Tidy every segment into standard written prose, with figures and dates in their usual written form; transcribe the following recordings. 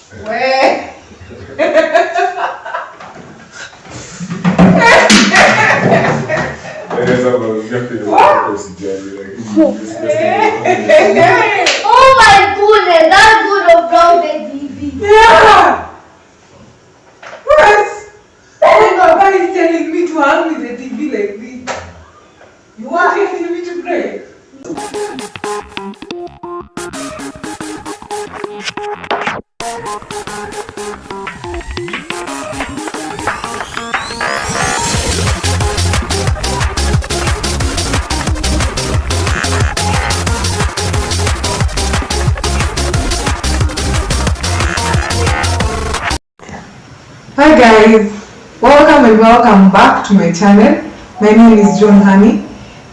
Where? Oh my goodness, that would have broke the TV. Yeah! What? Oh, Baba is telling me to hang with the TV like this. You want your TV to break? Hi guys, welcome back to my channel. My name is John Honey.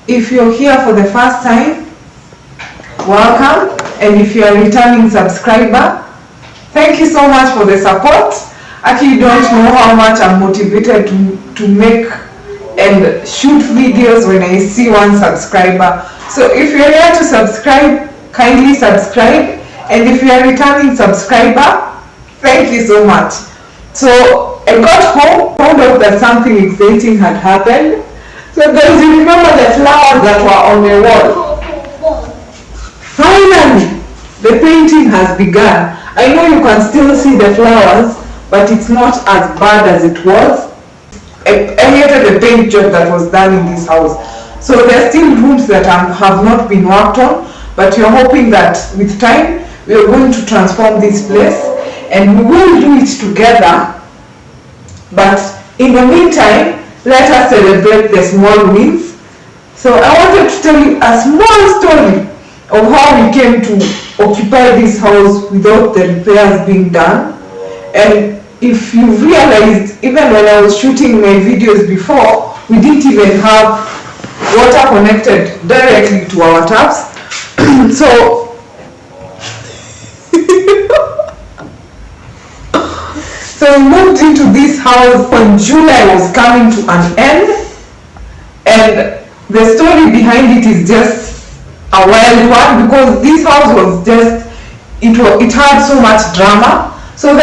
If you're here for the first time, welcome, and if you're a returning subscriber, thank you so much for the support. Actually, you don't know how much I'm motivated to make and shoot videos when I see one subscriber. So if you're here to subscribe, kindly subscribe, and if you're a returning subscriber, thank you so much. So I got home, found out that something exciting had happened. So guys, you remember the flowers that were on the wall? Finally, the painting has begun. I know you can still see the flowers, but it's not as bad as it was. I hated the paint job that was done in this house. So there are still rooms that have not been worked on, but we're hoping that with time, we are going to transform this place. And we will do it together, but in the meantime, let us celebrate the small wins. So I wanted to tell you a small story of how we came to occupy this house without the repairs being done. And if you realized, even when I was shooting my videos before, we didn't even have water connected directly to our taps. So we moved into this house when July was coming to an end, and the story behind it is just a wild one, because this house was just, it had so much drama. So the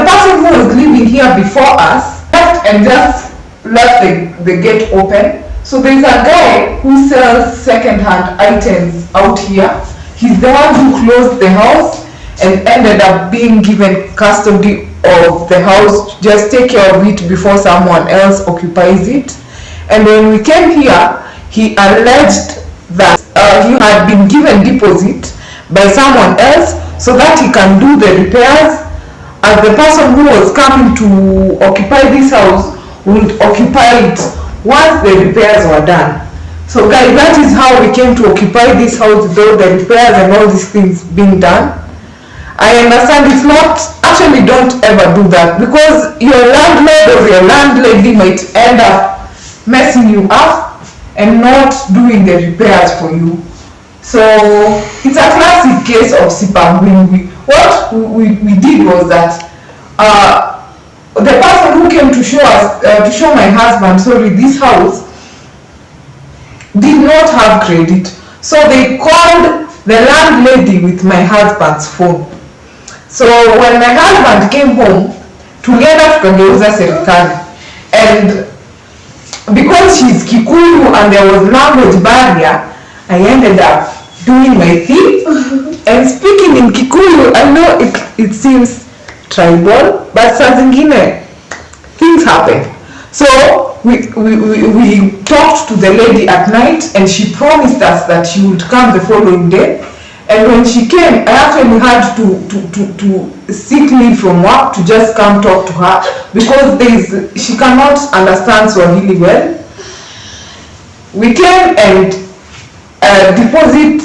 person who was living here before us left and just left the gate open. So there's a guy who sells second-hand items out here. He's the one who closed the house and ended up being given custody of the house, just take care of it before someone else occupies it. And when we came here, he alleged that he had been given deposit by someone else so that he can do the repairs, as the person who was coming to occupy this house would occupy it once the repairs were done. So guys, that is how we came to occupy this house without the repairs and all these things being done. I understand it's not, actually don't ever do that, because your landlord or your landlady might end up messing you up and not doing the repairs for you. So it's a classic case of SIPANGWINGWI. What we did was that the person who came to show my husband, this house, did not have credit. So they called the landlady with my husband's phone. So when my husband came home, tulienda tukageuza serikali, and because she's Kikuyu and there was language barrier, I ended up doing my thing and speaking in Kikuyu. I know it seems tribal, but saa zingine things happen. So we talked to the lady at night, and she promised us that she would come the following day. And when she came, I actually had to seek leave from work to just come talk to her, because she cannot understand Swahili well. We came and deposit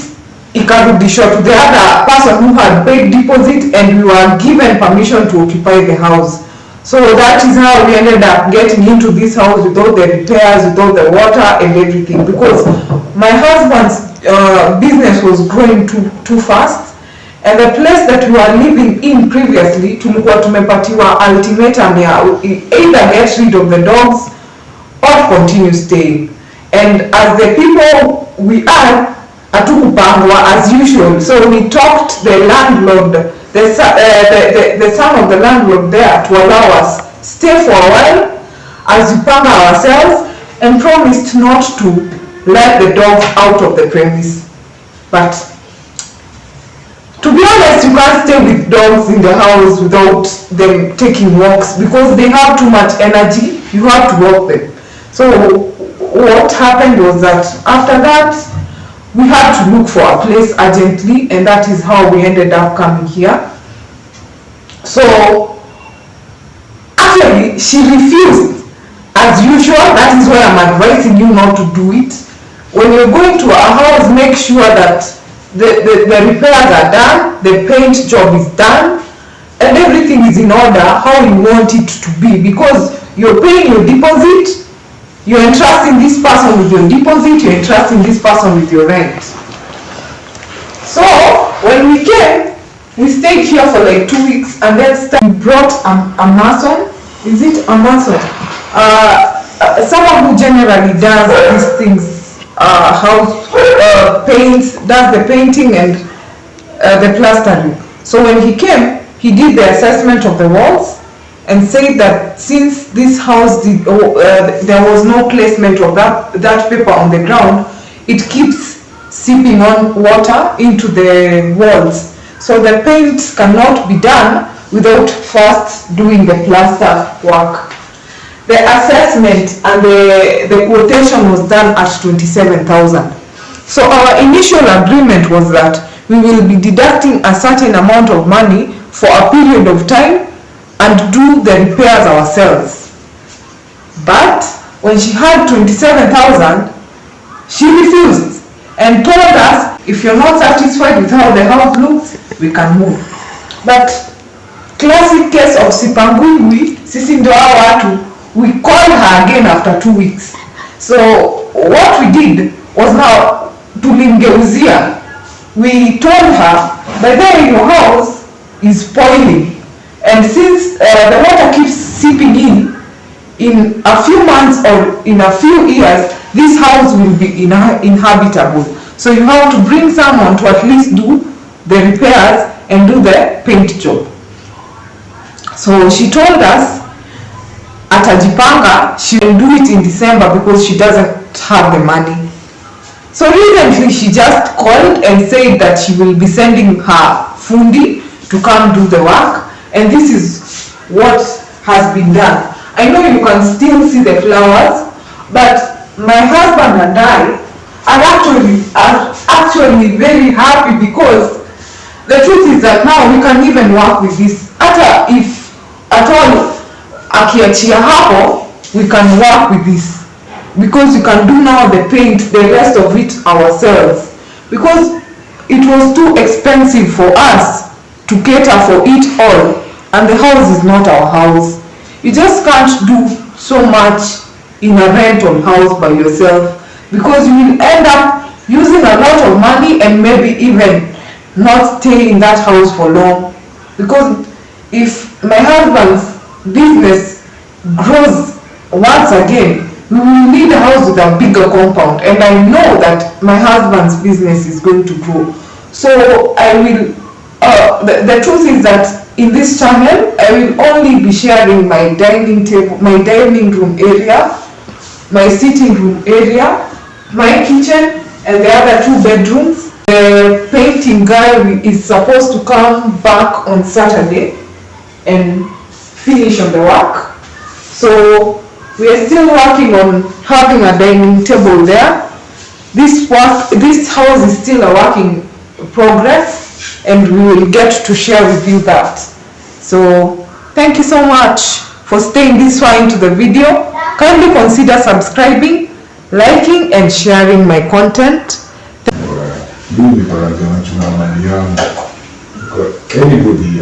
ikarudishwa to the other person who had paid deposit, and we were given permission to occupy the house. So that is how we ended up getting into this house without the repairs, without the water and everything, because my husband's business was growing too fast, and the place that we were living in previously, tulikuwa tumepatiwa ultimatum ya either get rid of the dogs or continue staying. And as the people we are, hatukupangwa as usual. So we talked the landlord, the son of the landlord there to allow us stay for a while as we pack ourselves, and promised not to let the dogs out of the premise. But to be honest, you can't stay with dogs in the house without them taking walks, because they have too much energy. You have to walk them. So what happened was that after that, we had to look for a place urgently, and that is how we ended up coming here. So actually, she refused. As usual, that is why I'm advising you not to do it. When you're going to a house, make sure that the repairs are done, the paint job is done, and everything is in order how you want it to be, because you're paying your deposit, you're entrusting this person with your deposit, you're entrusting this person with your rent. So when we came, we stayed here for like 2 weeks, and then we brought a mason. Is it a mason? Someone who generally does these things, paints, does the painting and the plastering. So when he came, he did the assessment of the walls and said that since this house there was no placement of that paper on the ground, it keeps seeping on water into the walls. So the paint cannot be done without first doing the plaster work. The assessment and the quotation was done at 27,000. So our initial agreement was that we will be deducting a certain amount of money for a period of time and do the repairs ourselves. But when she had 27,000, she refused and told us, if you're not satisfied with how the house looks, we can move. But classic case of SIPANGWINGWI, sisi ndio hao watu, we called her again after 2 weeks. So what we did was, now tulimgeuzia. We told her, by the way, your house is spoiling, and since the water keeps seeping in a few months or in a few years, this house will be inhabitable. So you have to bring someone to at least do the repairs and do the paint job. So she told us atajipanga, she will do it in December because she doesn't have the money. So recently she just called and said that she will be sending her fundi to come do the work, and this is what has been done. I know you can still see the flowers, but my husband and I are actually very happy, because the truth is that now we can even work with this. Hata if at all akiachia hapo, we can work with this, because we can do now the paint, the rest of it ourselves, because it was too expensive for us to cater for it all, and the house is not our house. You just can't do so much in a rental house by yourself, because you will end up using a lot of money and maybe even not stay in that house for long. Because if my husband's business grows once again, we will need a house with a bigger compound, and I know that my husband's business is going to grow. So I will, the truth is that in this channel, I will only be sharing my dining table, my dining room area, my sitting room area, my kitchen, and the other 2 bedrooms. The painting guy is supposed to come back on Saturday and finish on the work. So we are still working on having a dining table there. This house is still a work in progress, and we will get to share with you that. So thank you so much for staying this far into the video. Kindly consider subscribing, liking and sharing my content. Anybody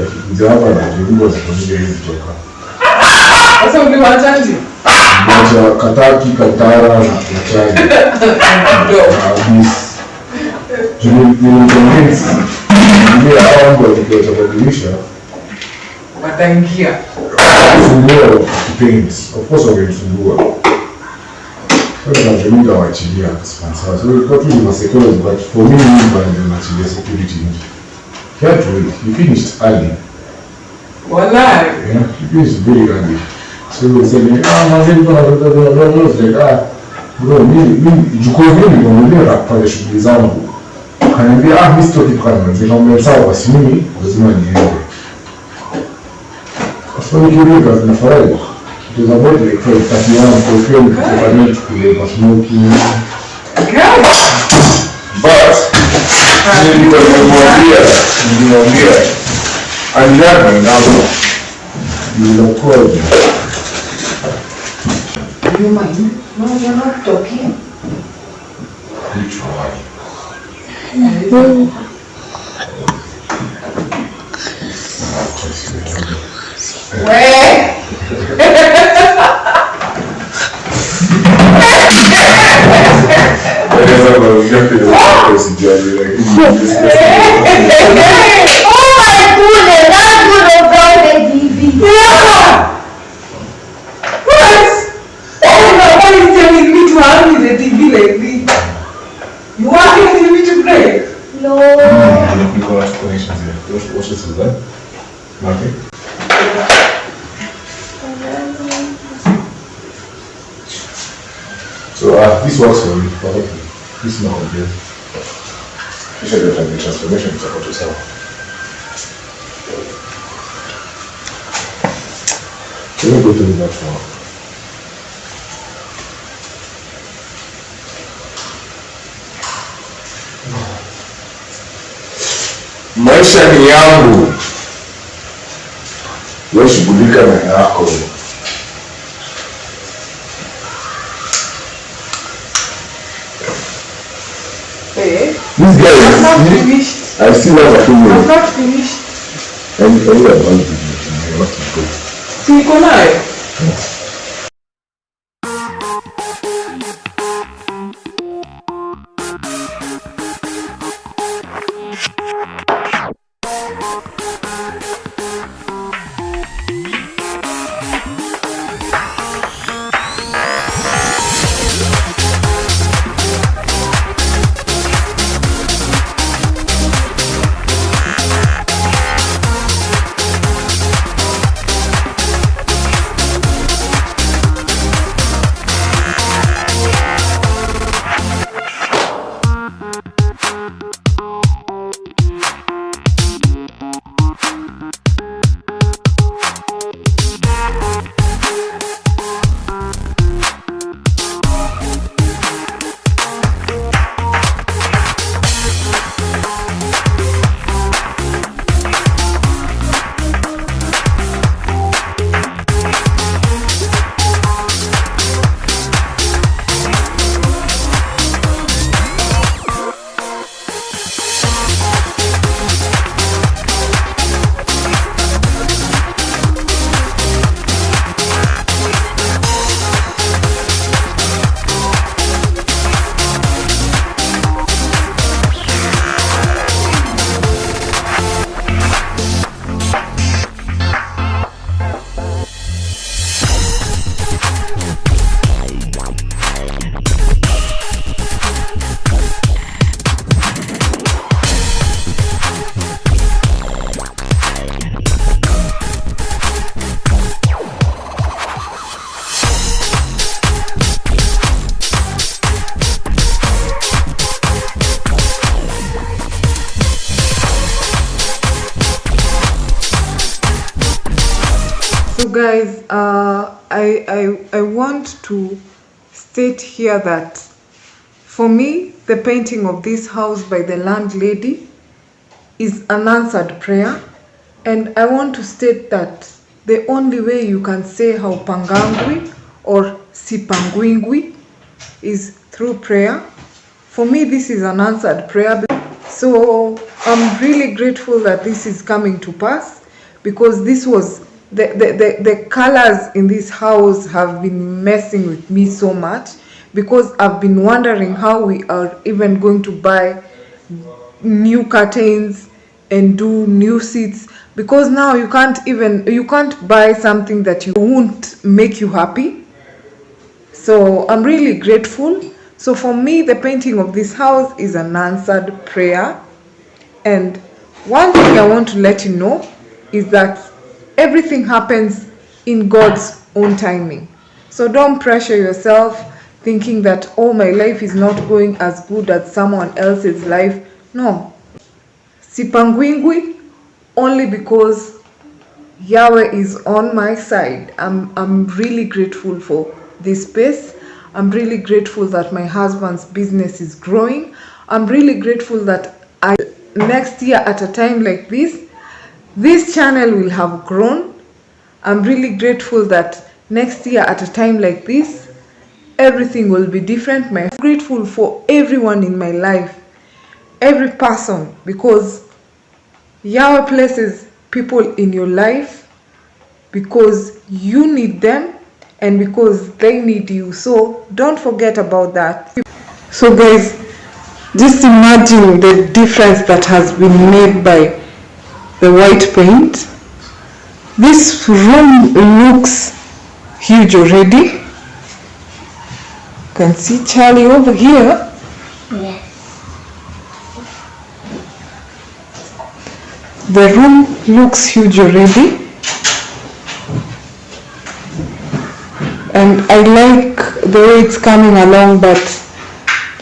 Sasa uliwachaji? Mmoja kataki katara na chaji. Convince. Ndio hao ndio watabadilisha. Wataingia. Fungua paints. Of course wangefungua. Sasa tunajua waachilia sponsor. So kwa tu ni psychology, but for me ni bado naachilia security nje. You had to wait. You finished early. Walai. Yeah, you finished very early. So he said, I was like, bro, mimi jukumu hili nimeongelea pale shughuli zangu. Kaniambia mimi sitoki tukana. Nikamwambia sawa basi mimi lazima niende. Sasa nikiuliza zinafurahi. It was about like 5:31 for film to play smoking. But nilimwambia aliana nalo. Nilokoje. Do you mind? No, you're not talking. Which one? Where? Oh my goodness, that good of brown baby. Yeah! What? Oh no, why are you telling me to hang the TV like this? You want me to pray? No. You got explanations here. Watch this is that? Okay. So this works for you perfectly. This is not complete. You should have the transformation to support yourself. Let me go to the next one. Maisha ni yangu. Wewe shughulika na yako. Hey, This guy I'm not is finished. I still have a few I'm minutes. not finished. And you are going to be not to go. See, Konai. So guys, I want to state here that for me, the painting of this house by the landlady is an answered prayer, and I want to state that the only way you can say haupangangwi or SIPANGWINGWI is through prayer. For me, this is an answered prayer. So I'm really grateful that this is coming to pass, because this was the colors in this house have been messing with me so much, because I've been wondering how we are even going to buy new curtains and do new seats, because now you can't buy something that you won't make you happy. So I'm really grateful. So for me, the painting of this house is an answered prayer, and one thing I want to let you know is that everything happens in God's own timing. So don't pressure yourself thinking that, oh, my life is not going as good as someone else's life. No. Sipangwingwi only because Yahweh is on my side. I'm really grateful for this space. I'm really grateful that my husband's business is growing. I'm really grateful that next year at a time like this channel will have grown. I'm really grateful that next year at a time like this, everything will be different. I'm grateful for everyone in my life, every person, because Yahweh places people in your life because you need them and because they need you. So don't forget about that. So guys, just imagine the difference that has been made by the white paint. This room looks huge already. You can see Charlie over here. Yes. The room looks huge already. And I like the way it's coming along, but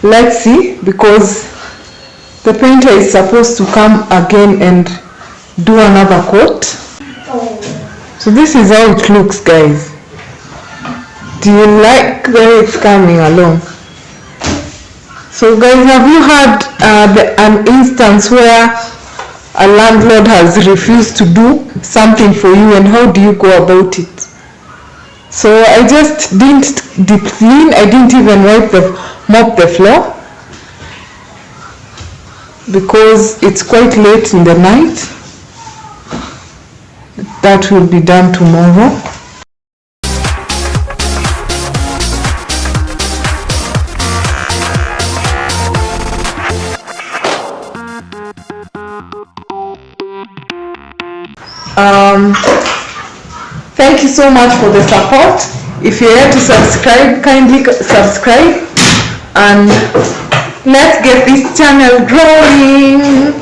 let's see, because the painter is supposed to come again and do another coat. So this is how it looks, guys. Do you like the way it's coming along? So guys, have you had an instance where a landlord has refused to do something for you, and how do you go about it? So I just didn't deep clean, I didn't even mop the floor because it's quite late in the night. That will be done tomorrow. Thank you so much for the support. If you're here to subscribe, kindly subscribe and let's get this channel growing.